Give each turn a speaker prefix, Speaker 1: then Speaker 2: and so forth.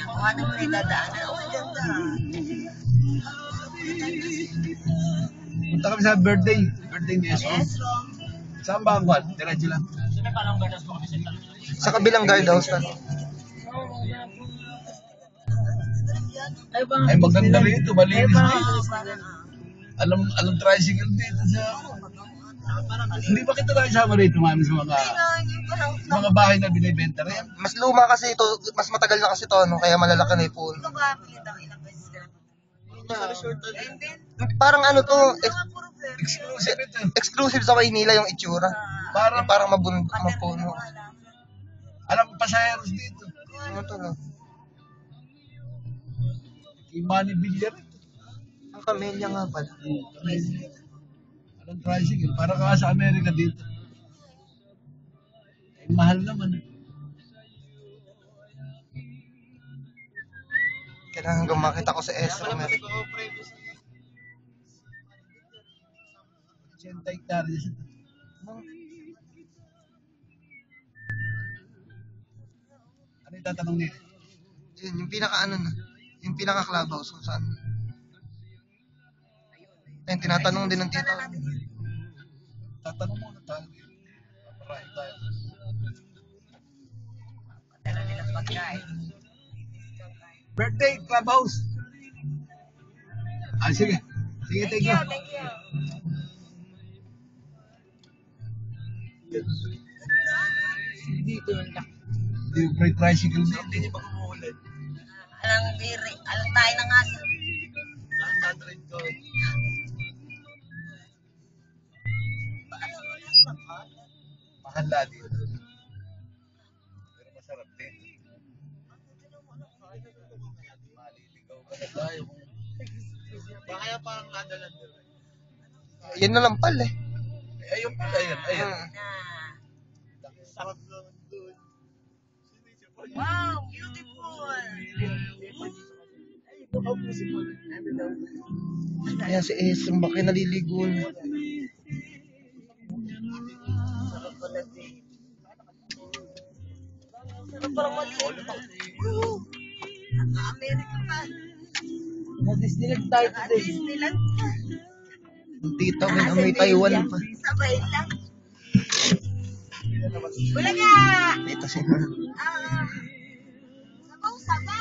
Speaker 1: Kung ano mo nadadaanan, oh, ganda.
Speaker 2: Punta kami sa birthday ni Esro.
Speaker 1: Esro.
Speaker 2: Saan ba ang kwan? Diretso lang.
Speaker 3: Sa kabilang guardhouse pa.
Speaker 2: Ay maganda rito, malinis na ito.
Speaker 1: Parang,
Speaker 2: Alam tricycle dito sa... Hindi ba kita nakisama rito, mami, sa mga bahay na binibenta rin?
Speaker 3: Mas luma kasi ito, mas matagal na kasi ito, no? Kaya malalaki na yung puno.
Speaker 1: ito ba, pilit ang ilang beses ka na. And then,
Speaker 3: Parang ano to,
Speaker 1: puro verde.
Speaker 2: Exclusive ito.
Speaker 3: exclusive sa Maynila yung itsura.
Speaker 2: Parang,
Speaker 3: Parang mapuno.
Speaker 2: alam mo, pasaheros dito.
Speaker 3: Ano to, no?
Speaker 2: Imani Villar.
Speaker 3: Ang Camellia nga pala.
Speaker 2: Alam tricycle, para ka sa Amerika dito. Eh, mahal naman.
Speaker 3: Kailangan gumakita ko sa Esro.
Speaker 2: 80 hectares ito. Ano yung tatanong nito?
Speaker 3: Yun, yung pinaka-ano na. Yung pinaka-clubhouse kung saan. Ayun, tinatanong din ng tita.
Speaker 2: Tatanong muna tayo. Paparahin tayo.
Speaker 1: Dala nilang pagkain.
Speaker 2: Birthday clubhouse. Ah, sige. Sige, thank you.
Speaker 1: Thank you.
Speaker 2: Dito yung Hindi yung freight tricycle dito. Hindi niya pa kumuulit.
Speaker 1: Alang diri, alang tayo ng aso.
Speaker 2: Saan dadalhin ko? Mahal lagi. Pero masarap din. Maliligaw ka na tayo. Kaya parang nadalan din.
Speaker 3: Yan na lang pala eh.
Speaker 2: Ayun pala, ayun.
Speaker 1: Na. Wow, beautiful.
Speaker 3: Kaya si Esro, bakit naliligo na?
Speaker 1: Sarap ko na din. Sarap parang maliit. Woo! Naka-America pa.
Speaker 3: Na-Disneyland tayo today.
Speaker 1: Disneyland.
Speaker 3: Yung tita ko na may Taiwan pa.
Speaker 1: Sabay lang. Bulaga!
Speaker 3: Dito si
Speaker 1: Sabaw, sabaw.